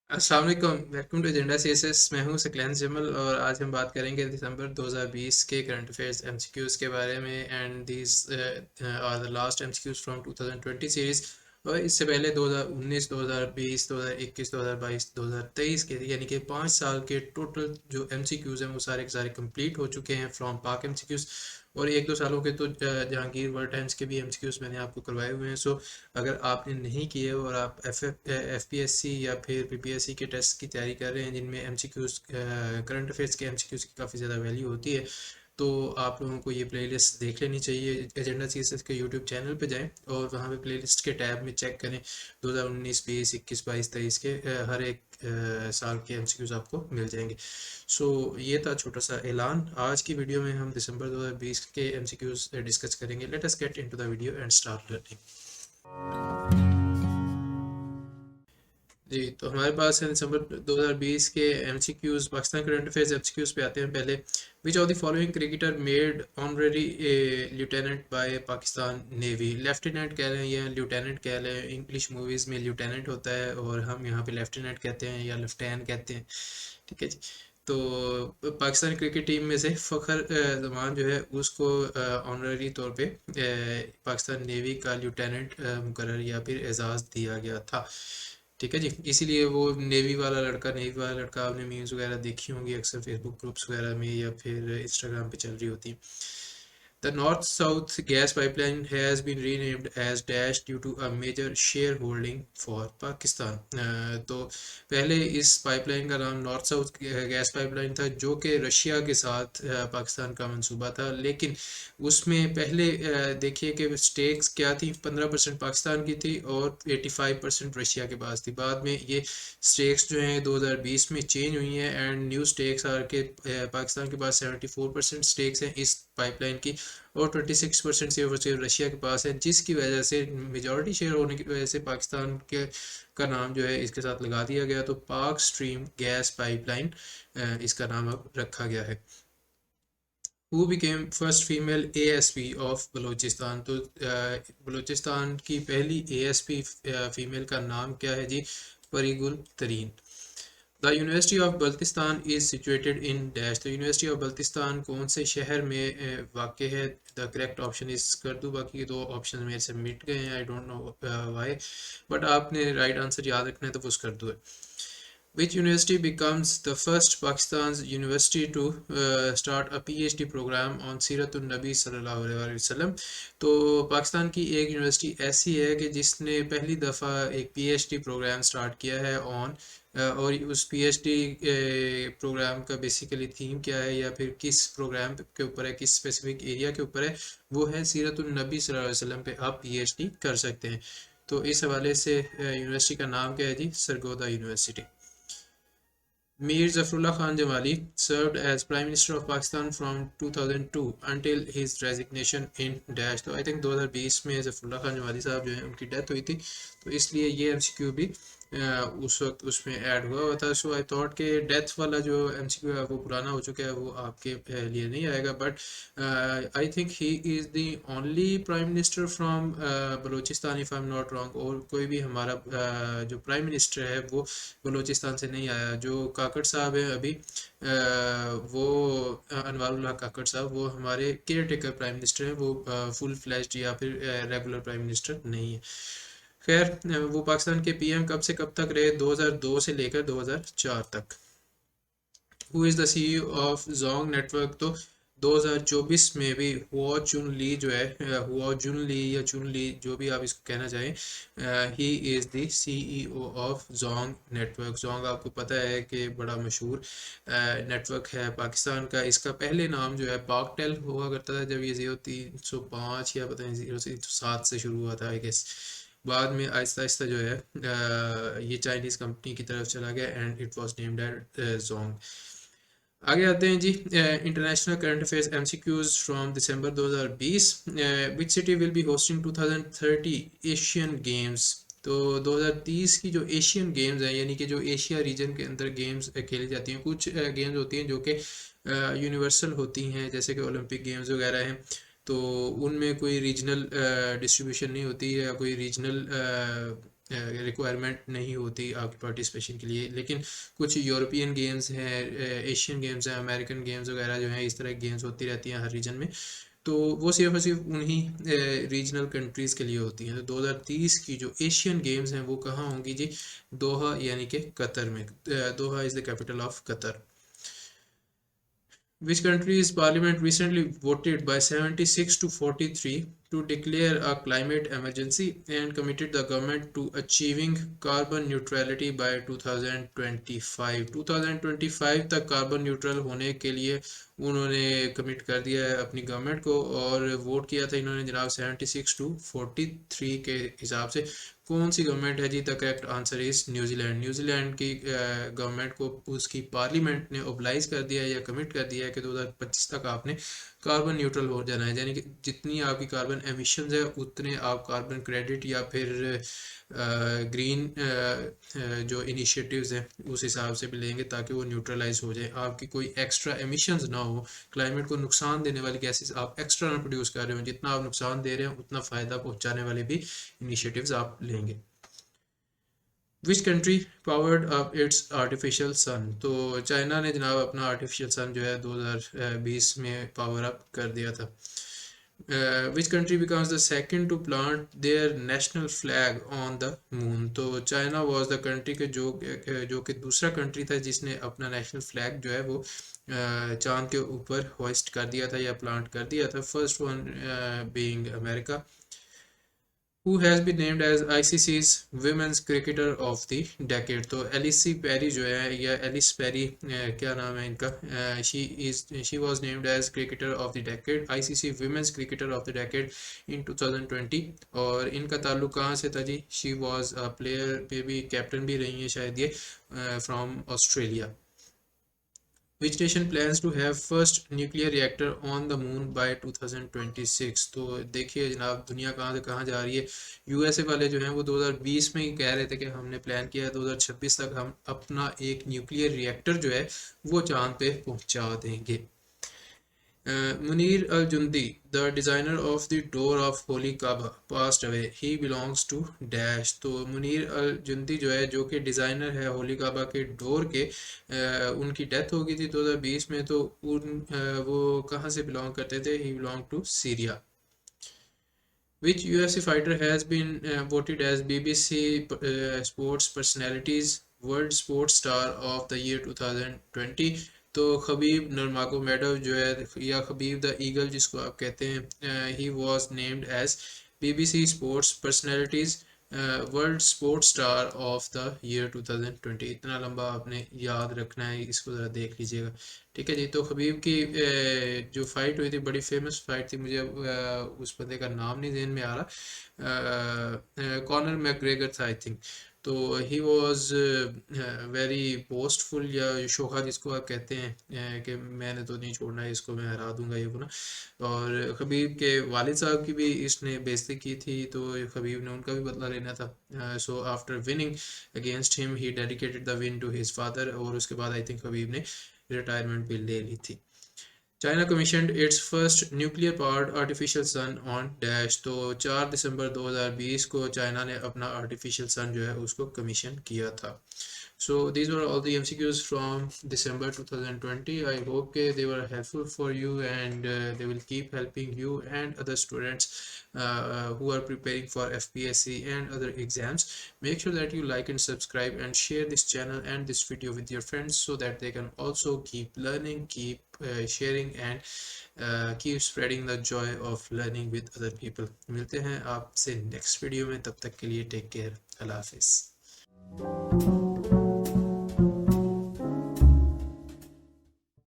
अस्सलाम वालेकुम, welcome to agenda CSS. मैं हूं सकलैन जमल और आज हम बात करेंगे दिसंबर 2020 के करंट अफेयर्स एमसीक्यूज के बारे में। And these are the last MCQs from 2020 series. और इससे पहले 2019, 2020, 2021, 2022, 2023 के यानी कि 5 साल के टोटल जो एमसीक्यूज हैं वो सारे के सारे कंप्लीट हो चुके हैं फ्रॉम पाक एमसीक्यूज। और 1-2 सालों के तो जहांगीर वर्ल्ड टाइम्स के भी एमसीक्यूज मैंने आपको करवाए हुए हैं। सो अगर आपने नहीं किए और आप एफपीएससी या फिर पीपीएससी के टेस्ट की तैयारी कर रहे हैं जिनमें एमसीक्यूज करंट अफेयर्स के एमसीक्यूज की काफ़ी ज़्यादा वैल्यू होती है, तो आप लोगों को ये प्लेलिस्ट देख लेनी चाहिए। एजेंडा सीएसएस के यूट्यूब चैनल पे जाएं और वहाँ पे प्लेलिस्ट के टैब में चेक करें। 2019, 20, 21, 22, 23 के हर एक साल के एमसीक्यूज आपको मिल जाएंगे। सो ये था छोटा सा ऐलान। आज की वीडियो में हम दिसंबर 2020 के एमसीक्यूज डिस्कस करेंगे। Let us get into the video and start learning. जी, तो हमारे पास है दिसंबर 2020 के MCQs. Pakistan current affairs MCQs पे आते हैं पहले। Which of the following cricketer made honorary लिeutenant बाय पाकिस्तान नेवी? लेफ्टिनेंट कह रहे हैं या लिeutenant कह रहे हैं। इंग्लिश मूवीज में लिeutenant होता है और हम यहाँ पे लेफ्टिनेंट कहते हैं या लेफ्टिनेंट कहते हैं। ठीक है जी। तो पाकिस्तान क्रिकेट टीम में से फ़खर जमान जो है उसको ऑनररी तौर पे पाकिस्तान नेवी का लिeutenant मुकर्रर या फिर एजाज़ दिया गया था। ठीक है जी। इसीलिए वो नेवी वाला लड़का आपने मीम्स वगैरह देखी होंगी अक्सर फेसबुक ग्रुप्स वगैरह में या फिर इंस्टाग्राम पे चल रही होती। The North-South gas pipeline has been renamed as Dash due to a major shareholding for Pakistan। तो पहले इस पाइपलाइन का नाम नॉर्थ साउथ गैस पाइपलाइन था जो कि रशिया के साथ पाकिस्तान का मंसूबा था। लेकिन उसमें पहले देखिए कि स्टेक्स क्या थी, 15% पाकिस्तान की थी और 85% रशिया के पास थी। बाद में ये स्टेक्स जो हैं 2020 में चेंज हुई हैं एंड न्यू स्टेक्स आर के पाकिस्तान के पास 74% स्टेक्स हैं इस पाइपलाइन की और 26% सिर्फ रशिया के पास है, जिसकी वजह से मेजॉरिटी शेयर होने की वजह से पाकिस्तान के का नाम जो है इसके साथ लगा दिया गया। तो पाक स्ट्रीम गैस पाइपलाइन इसका नाम अब रखा गया है। Who became first female ASP of Balochistan? तो बलूचिस्तान की पहली एएसपी फीमेल का नाम क्या है जी? परिगुल तरीन। The university of Baltistan is situated in dash. तो यूनिवर्सिटी ऑफ बल्तिस्तान कौन से शहर में वाक़ है? द करेक्ट ऑप्शन इज कर दूँ, बाकी के दो ऑप्शन मेरे से मिट गए हैं, I don't know why, but आपने राइट आंसर याद रखना है तो वो कर दो। Which university becomes the first Pakistan's university to start a PhD program on सीरतुन नबी सल्लल्लाहु अलैहि वसल्लम? तो पाकिस्तान की एक यूनिवर्सिटी ऐसी है कि जिसने पहली दफ़ा एक PhD प्रोग्राम स्टार्ट किया है ऑन, और उस PhD प्रोग्राम का बेसिकली थीम क्या है या फिर किस प्रोग्राम के ऊपर है, किस स्पेसिफिक एरिया के ऊपर है, वो है सीरतुन नबी सल्लल्लाहु अलैहि वसल्लम पे आप PhD कर सकते हैं। तो इस हवाले से यूनिवर्सिटी का नाम क्या है जी? Sargodha university. Mir Zafrullah Khan Jamali served as Prime Minister of Pakistan from 2002 until his resignation in dash। तो आई थिंक 2020 में जफरुल्लाह खान जमाली साहब जो है उनकी डेथ हुई थी, तो इसलिए ये एमसीक्यू भी उस वक्त उसमें ऐड हुआ था। सो आई थॉट कि डेथ वाला जो एमसीक्यू है वो पुराना हो चुका है, वो आपके लिए नहीं आएगा। But I think he is the only prime minister from Balochistan if I am not wrong. और कोई भी हमारा जो प्राइम मिनिस्टर है वो बलूचिस्तान से नहीं आया। जो काकड़ साहब हैं अभी वो अनवारुल्लाह काकड़ साहब, वो हमारे केयर टेकर प्राइम मिनिस्टर हैं, वो फुल फ्लैश्ड या फिर रेगुलर प्राइम मिनिस्टर नहीं है। खैर वो पाकिस्तान के पीएम कब से कब तक रहे? 2002 से लेकर 2004 तक। Who is the CEO of Jong network? तो 2024 में भी हुआ चुन ली जो है, हुआ चुन ली या चुन ली, जो भी आप इसको कहना चाहें, he is the CEO of Jong network. Jong आपको पता है कि बड़ा मशहूर नेटवर्क है पाकिस्तान का। इसका पहले नाम जो है पाकटेल हुआ करता था जब ये 0305 या पता नहीं 0307 से शुरू हुआ था आई गेस। बाद में आहिस्ता आहिस्ता जो है ये चाइनीज़ कंपनी की तरफ चला गया and it was named as जोंग। आगे आते हैं जी। International current affairs MCQs from दिसंबर 2020। Which city will be hosting 2030 Asian games? तो 2030 की जो एशियन गेम्स हैं, यानी कि जो एशिया रीजन के अंदर गेम्स खेली जाती हैं, कुछ गेम्स होती हैं जो कि यूनिवर्सल होती हैं जैसे कि ओलंपिक गेम्स वगैरह हैं, तो उनमें कोई रीजनल डिस्ट्रीब्यूशन नहीं होती है या कोई रीजनल रिक्वायरमेंट नहीं होती आपकी पार्टिसिपेशन के लिए। लेकिन कुछ यूरोपियन गेम्स हैं, एशियन गेम्स हैं, अमेरिकन गेम्स वगैरह जो हैं, इस तरह गेम्स होती रहती हैं हर रीजन में, तो वो सिर्फ और सिर्फ उन्हीं रीजनल कंट्रीज़ के लिए होती हैं। तो 2030 की जो एशियन गेम्स हैं वो कहाँ होंगी जी? दोहा यानी कि कतर में। Doha is the capital of Qatar. Which country's parliament recently voted by 76 to 43 to declare a climate emergency and committed the government to achieving carbon neutrality by 2025? 2025 तक कार्बन न्यूट्रल होने के लिए उन्होंने कमिट कर दिया है अपनी गवर्नमेंट को, और वोट किया था इन्होंने जनाब 76 टू 43 के हिसाब से। कौन सी गवर्नमेंट है जी? The correct answer is New Zealand. New Zealand की गवर्नमेंट को उसकी पार्लियामेंट ने ओबलाइज कर दिया है या कमिट कर दिया है कि 2025 तक आपने कार्बन न्यूट्रल हो जाना है, यानी कि जितनी आपकी कार्बन एमिशंस है उतने आप कार्बन क्रेडिट या फिर ग्रीन जो इनिशिएटिव्स हैं उस हिसाब से भी लेंगे ताकि वो न्यूट्रलाइज हो जाए, आपकी कोई एक्स्ट्रा एमिशंस ना हो, क्लाइमेट को नुकसान देने वाली गैसेस आप एक्स्ट्रा ना प्रोड्यूस कर रहे हो, जितना आप नुकसान दे रहे हैं उतना फ़ायदा पहुंचाने वाले भी इनिशिएटिव्स आप लेंगे। Which country powered up its artificial sun? तो चाइना ने जनाब अपना आर्टिफिशियल सन जो है 2020 में पावर अप कर दिया था। Which country becomes the second to plant their national flag on the moon? तो चाइना वाज द कंट्री के जो कि दूसरा कंट्री था जिसने अपना नेशनल फ्लैग जो है वो चांद के ऊपर होइस्ट कर दिया था या प्लांट कर दिया था। First one being America. Who has been named as ICC's Women's Cricketer of the Decade? तो एलिसी पेरी जो है या एलिस पेरी क्या नाम है इनका, she was named as Cricketer of the Decade, ICC Women's Cricketer of the Decade in 2020। और इनका ताल्लुक कहाँ से था जी? She was a player, पे भी कैप्टन भी रही है शायद ये, from Australia। Which nation plans to have first nuclear reactor on the moon by 2026? तो देखिए जनाब दुनिया कहाँ से कहाँ जा रही है। यूएसए वाले जो हैं वो 2020 में ही कह रहे थे कि हमने प्लान किया है 2026 तक हम अपना एक न्यूक्लियर रिएक्टर जो है वो चांद पे पहुंचा देंगे। Munir al-Jundi, the designer of the door of Holy Kaaba, passed away. He belongs to dash। तो मुनीर अल जुंदी जो है जो कि डिज़ाइनर है होली काबा के डोर के, उनकी डेथ हो गई थी 2020 में। तो वो कहाँ से बिलोंग करते थे? He belong to Syria. Which UFC fighter has been voted as BBC Sports Personalities World Sports Star of the Year 2020? तो खबीब नurmagomedov जो है या खबीब द ईगल जिसको आप कहते हैं, he was named as BBC Sports Personalities world sports star of the year 2020। इतना लंबा आपने याद रखना है, इसको ज़रा देख लीजिएगा। ठीक है जी। तो खबीब की जो फाइट हुई थी बड़ी फेमस फाइट थी, मुझे उस बंदे का नाम नहीं ज़हन में आ रहा, कॉनर मैकग्रेगर था आई थिंक। तो ही वॉज वेरी बोस्टफुल या शोखा जिसको आप कहते हैं, कि मैंने तो नहीं छोड़ना है इसको, मैं हरा दूंगा ये को ना। और खबीब के वालिद साहब की भी इसने बेइज्जती की थी, तो खबीब ने उनका भी बदला लेना था। So after winning against him he dedicated the win to his father, और उसके बाद आई थिंक खबीब ने रिटायरमेंट भी ले ली थी। China commissioned its first nuclear powered artificial sun on dash. तो 4 दिसंबर 2020 को चाइना ने अपना आर्टिफिशियल सन जो है उसको कमीशन किया था। So these were all the MCQs from December 2020. I hope they were helpful for you, and they will keep helping you and other students who are preparing for FPSC and other exams. Make sure that you like and subscribe and share this channel and this video with your friends so that they can also keep learning, keep sharing, and keep spreading the joy of learning with other people. मिलते हैं आपसे next video में, तब तक के लिए take care. Allah Hafiz.